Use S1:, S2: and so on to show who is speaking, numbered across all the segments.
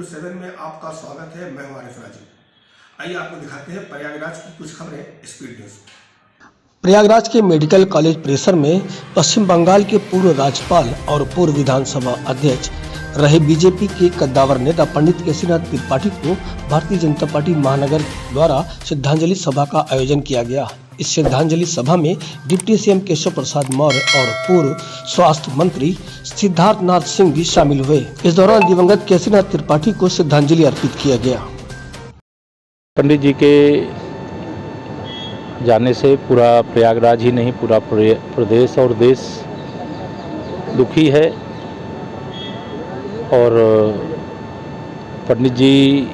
S1: 7 में आपका स्वागत है। मैं हूं आरिफ राजी। आइए आपको दिखाते हैं प्रयागराज की कुछ खबरें स्पीड न्यूज।
S2: प्रयागराज के मेडिकल कॉलेज परिसर में पश्चिम बंगाल के पूर्व राज्यपाल और पूर्व विधानसभा अध्यक्ष रहे बीजेपी के कद्दावर नेता पंडित केसीनाथ त्रिपाठी को भारतीय जनता पार्टी महानगर द्वारा श्रद्धांजलि सभा का आयोजन किया गया। इस श्रद्धांजलि सभा में डिप्टी सीएम केशव प्रसाद मौर्य और पूर्व स्वास्थ्य मंत्री सिद्धार्थनाथ सिंह भी शामिल हुए। इस दौरान दिवंगत केसीनाथ त्रिपाठी को श्रद्धांजलि अर्पित किया गया।
S3: पंडित जी के जाने से पूरा प्रयागराज ही नहीं, पूरा प्रदेश और देश दुखी है। और पंडित जी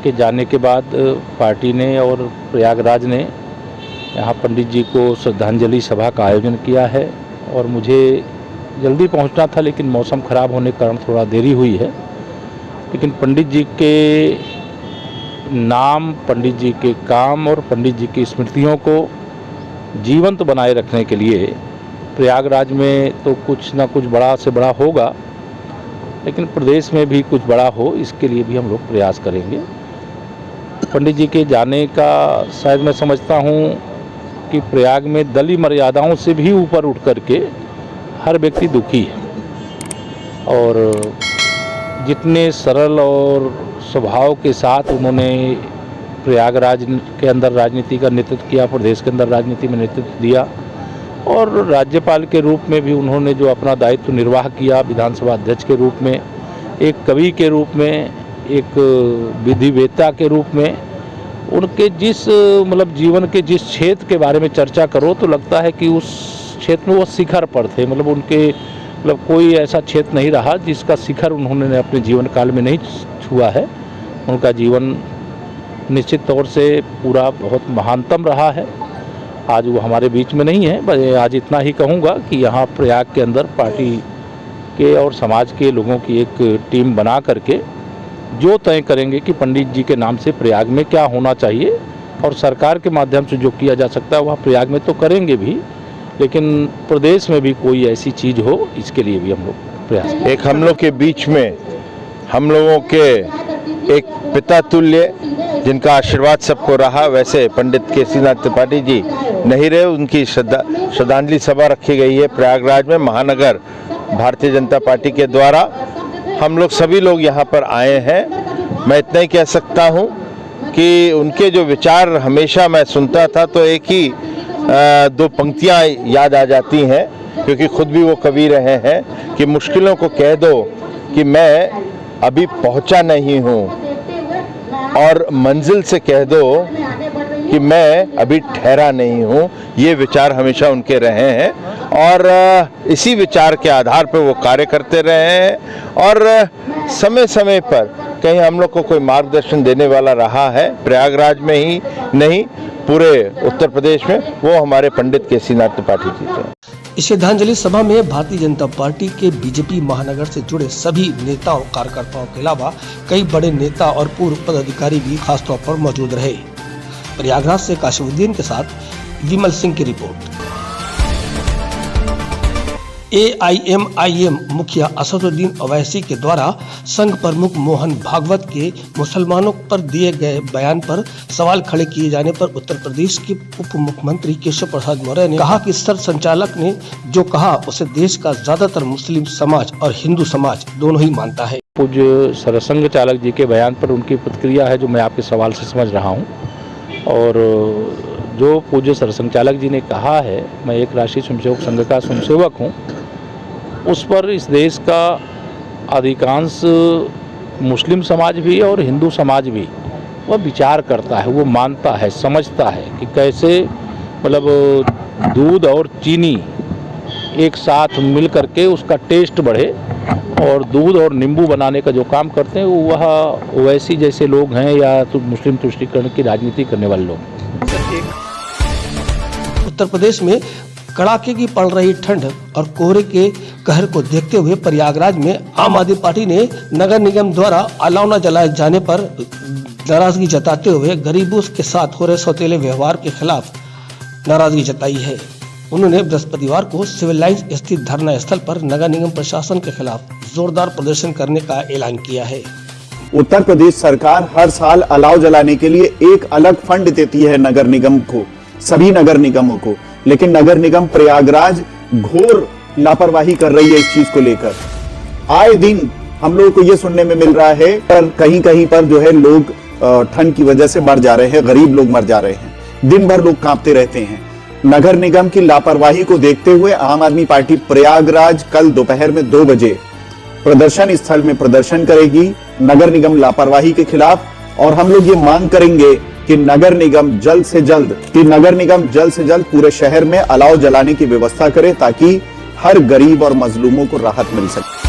S3: के जाने के बाद पार्टी ने और प्रयागराज ने यहाँ पंडित जी को श्रद्धांजलि सभा का आयोजन किया है। और मुझे जल्दी पहुँचना था, लेकिन मौसम ख़राब होने के कारण थोड़ा देरी हुई है। लेकिन पंडित जी के नाम, पंडित जी के काम और पंडित जी की स्मृतियों को जीवंत बनाए रखने के लिए प्रयागराज में तो कुछ ना कुछ बड़ा से बड़ा होगा, लेकिन प्रदेश में भी कुछ बड़ा हो, इसके लिए भी हम लोग प्रयास करेंगे। पंडित जी के जाने का शायद मैं समझता हूँ कि प्रयाग में दलीय मर्यादाओं से भी ऊपर उठ करके हर व्यक्ति दुखी है। और जितने सरल और स्वभाव के साथ उन्होंने प्रयागराज के अंदर राजनीति का नेतृत्व किया, प्रदेश के अंदर राजनीति में नेतृत्व दिया, और राज्यपाल के रूप में भी उन्होंने जो अपना दायित्व निर्वाह किया, विधानसभा अध्यक्ष के रूप में, एक कवि के रूप में, एक विधिवेत्ता के रूप में, उनके जिस जीवन के जिस क्षेत्र के बारे में चर्चा करो तो लगता है कि उस क्षेत्र में वो शिखर पर थे। उनके कोई ऐसा क्षेत्र नहीं रहा जिसका शिखर उन्होंने अपने जीवन काल में नहीं छुआ है। उनका जीवन निश्चित तौर से पूरा बहुत महानतम रहा है। आज वो हमारे बीच में नहीं है। बस आज इतना ही कहूँगा कि यहाँ प्रयाग के अंदर पार्टी के और समाज के लोगों की एक टीम बना करके जो तय करेंगे कि पंडित जी के नाम से प्रयाग में क्या होना चाहिए, और सरकार के माध्यम से जो किया जा सकता है वह प्रयाग में तो करेंगे भी, लेकिन प्रदेश में भी कोई ऐसी चीज़ हो, इसके लिए भी हम लोग प्रयास करेंगे।
S4: एक हम लोग के बीच में हम लोगों के एक पिता तुल्य जिनका आशीर्वाद सबको रहा, वैसे पंडित केसीनाथ त्रिपाठी जी नहीं रहे। उनकी श्रद्धांजलि सभा रखी गई है प्रयागराज में महानगर भारतीय जनता पार्टी के द्वारा। हम लोग सभी लोग यहाँ पर आए हैं। मैं इतना ही कह सकता हूँ कि उनके जो विचार हमेशा मैं सुनता था तो एक ही दो पंक्तियाँ याद आ जाती हैं, क्योंकि खुद भी वो कवि रहे हैं कि मुश्किलों को कह दो कि मैं अभी पहुँचा नहीं हूँ, और मंजिल से कह दो कि मैं अभी ठहरा नहीं हूँ। ये विचार हमेशा उनके रहे हैं और इसी विचार के आधार पर वो कार्य करते रहे हैं। और समय समय पर कहीं हम लोग को कोई मार्गदर्शन देने वाला रहा है, प्रयागराज में ही नहीं पूरे उत्तर प्रदेश में, वो हमारे पंडित केसीनाथ त्रिपाठी जी थे।
S2: इस श्रद्धांजलि सभा में भारतीय जनता पार्टी के बीजेपी महानगर से जुड़े सभी नेताओं कार्यकर्ताओं के अलावा कई बड़े नेता और पूर्व पदाधिकारी भी खासतौर पर मौजूद रहे। प्रयागराज से काशिमुद्दीन के साथ विमल सिंह की रिपोर्ट। AIMIM मुखिया असदुद्दीन ओवैसी के द्वारा संघ प्रमुख मोहन भागवत के मुसलमानों पर दिए गए बयान पर सवाल खड़े किए जाने पर उत्तर प्रदेश के उप मुख्यमंत्री केशव प्रसाद मौर्य ने कहा कि सर संचालक ने जो कहा उसे देश का ज्यादातर मुस्लिम समाज और हिंदू समाज दोनों ही मानता है।
S3: पूज्य सरसंघ चालक जी के बयान पर उनकी प्रतिक्रिया है, जो मैं आपके सवाल से समझ रहा हूँ। और जो पूज्य सरसंघ चालक जी ने कहा है, मैं एक राष्ट्रीय स्वयंसेवक संघ का स्वयंसेवक हूँ, उस पर इस देश का अधिकांश मुस्लिम समाज भी और हिंदू समाज भी वह विचार करता है, वो मानता है, समझता है कि कैसे दूध और चीनी एक साथ मिल करके उसका टेस्ट बढ़े, और दूध और नींबू बनाने का जो काम करते हैं वह ओवैसी जैसे लोग हैं या तो मुस्लिम तुष्टीकरण की राजनीति करने वाले लोग।
S2: उत्तर प्रदेश में कड़ाके की पड़ रही ठंड और कोहरे के कहर को देखते हुए प्रयागराज में आम आदमी पार्टी ने नगर निगम द्वारा अलाव न जलाए जाने पर नाराजगी जताते हुए गरीबों के साथ हो रहे सौतेले व्यवहार के खिलाफ नाराजगी जताई है। उन्होंने बृहस्पतिवार को सिविल लाइंस स्थित धरना स्थल पर नगर निगम प्रशासन के खिलाफ जोरदार प्रदर्शन करने का ऐलान किया है।
S5: उत्तर प्रदेश सरकार हर साल अलाव जलाने के लिए एक अलग फंड देती है नगर निगम को, सभी नगर निगमों को, लेकिन नगर निगम प्रयागराज घोर लापरवाही कर रही है इस चीज को लेकर। आए दिन हम लोगों को यह सुनने में मिल रहा है पर कहीं कहीं पर जो है लोग ठंड की वजह से मर जा रहे हैं, गरीब लोग मर जा रहे हैं, दिन भर लोग कांपते रहते हैं। नगर निगम की लापरवाही को देखते हुए आम आदमी पार्टी प्रयागराज कल दोपहर में 2 बजे प्रदर्शन स्थल में प्रदर्शन करेगी नगर निगम लापरवाही के खिलाफ। और हम लोग ये मांग करेंगे कि नगर निगम जल्द से जल्द पूरे शहर में अलाव जलाने की व्यवस्था करे ताकि हर गरीब और मजलूमों को राहत मिल सके।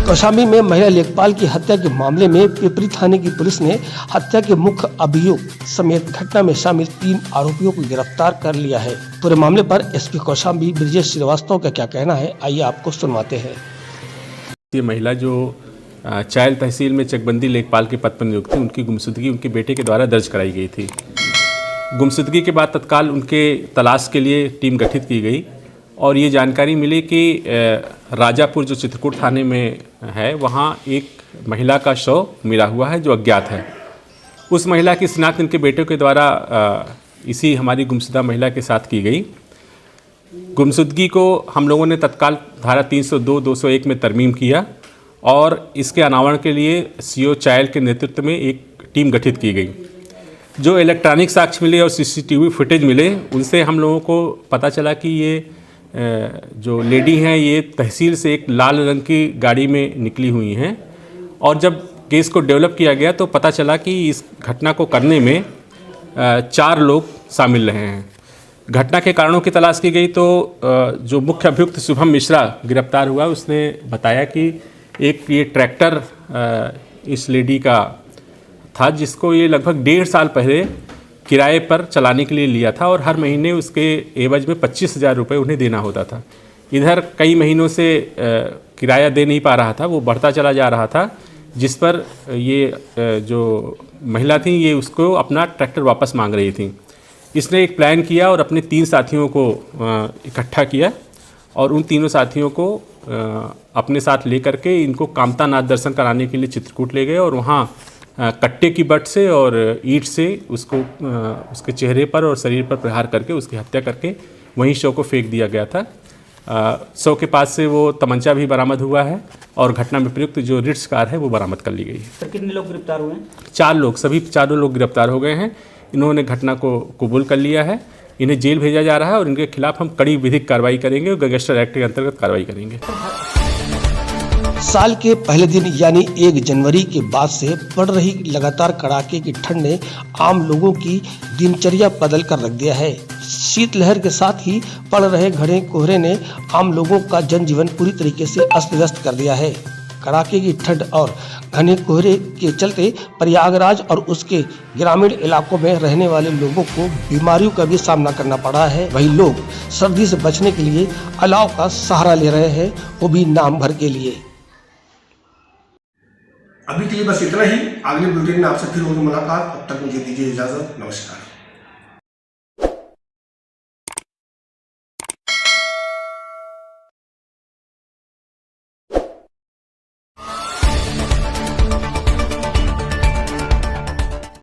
S2: कौशाम्बी में महिला लेखपाल की हत्या के मामले में पिपरी थाने की पुलिस ने हत्या के मुख्य अभियुक्त समेत घटना में शामिल 3 आरोपियों को गिरफ्तार कर लिया है। पूरे मामले पर एसपी कौशाम्बी ब्रजेश श्रीवास्तव का क्या कहना है, आइए आपको सुनवाते हैं।
S6: ये महिला जो चायल तहसील में चकबंदी लेखपाल के पद पर नियुक्त थी, उनकी गुमशुदगी उनके बेटे के द्वारा दर्ज कराई गई थी। गुमशुदगी के बाद तत्काल उनके तलाश के लिए टीम गठित की गई और ये जानकारी मिली कि राजापुर जो चित्रकूट थाने में है वहाँ एक महिला का शव मिला हुआ है जो अज्ञात है। उस महिला की शिनाख्त इनके बेटे के द्वारा इसी हमारी गुमशुदा महिला के साथ की गई। गुमशुदगी को हम लोगों ने तत्काल धारा 302, 201 में तरमीम किया और इसके अनावरण के लिए सीओ चायल के नेतृत्व में एक टीम गठित की गई। जो इलेक्ट्रॉनिक साक्ष्य मिले और सीसीटीवी फुटेज मिले उनसे हम लोगों को पता चला कि ये जो लेडी हैं ये तहसील से एक लाल रंग की गाड़ी में निकली हुई हैं और जब केस को डेवलप किया गया तो पता चला कि इस घटना को करने में 4 लोग शामिल रहे हैं। घटना के कारणों की तलाश की गई तो जो मुख्य अभियुक्त शुभम मिश्रा गिरफ्तार हुआ उसने बताया कि एक ये ट्रैक्टर इस लेडी का था जिसको ये लगभग 1.5 साल पहले किराए पर चलाने के लिए लिया था और हर महीने उसके एवज में 25,000 रुपये उन्हें देना होता था। इधर कई महीनों से किराया दे नहीं पा रहा था, वो बढ़ता चला जा रहा था, जिस पर ये जो महिला थी ये उसको अपना ट्रैक्टर वापस मांग रही थी। इसने एक प्लान किया और अपने 3 साथियों को इकट्ठा किया और उन तीनों साथियों को अपने साथ लेकर के इनको कामता नाथ दर्शन कराने के लिए चित्रकूट ले गए और वहाँ कट्टे की बट से और ईंट से उसको उसके चेहरे पर और शरीर पर प्रहार करके उसकी हत्या करके वहीं शव को फेंक दिया गया था। शव के पास से वो तमंचा भी बरामद हुआ है और घटना में प्रयुक्त जो रिट्स कार है वो बरामद कर ली गई है।
S7: सर कितने लोग गिरफ्तार हुए हैं?
S6: 4 लोग, सभी 4 लोग गिरफ्तार हो गए हैं। इन्होंने घटना को कबूल कर लिया है। इन्हें जेल भेजा जा रहा है और इनके खिलाफ हम कड़ी विधिक कार्रवाई करेंगे और गैंगस्टर एक्ट के अंतर्गत कार्रवाई करेंगे।
S2: साल के पहले दिन यानी 1 जनवरी के बाद से पड़ रही लगातार कड़ाके की ठंड ने आम लोगों की दिनचर्या बदल कर रख दिया है। शीतलहर के साथ ही पड़ रहे घने कोहरे ने आम लोगों का जनजीवन पूरी तरीके से अस्त व्यस्त कर दिया है। कड़ाके की ठंड और घने कोहरे के चलते प्रयागराज और उसके ग्रामीण इलाकों में रहने वाले लोगों को बीमारियों का भी सामना करना पड़ा है। वही लोग सर्दी से बचने के लिए अलाव का सहारा ले रहे हैं, वो भी नाम भर के लिए।
S1: अभी के लिए बस इतना ही। अगले बुलेटिन में आपसे फिर होगी मुलाकात। तब तक मुझे दीजिए इजाजत। नमस्कार।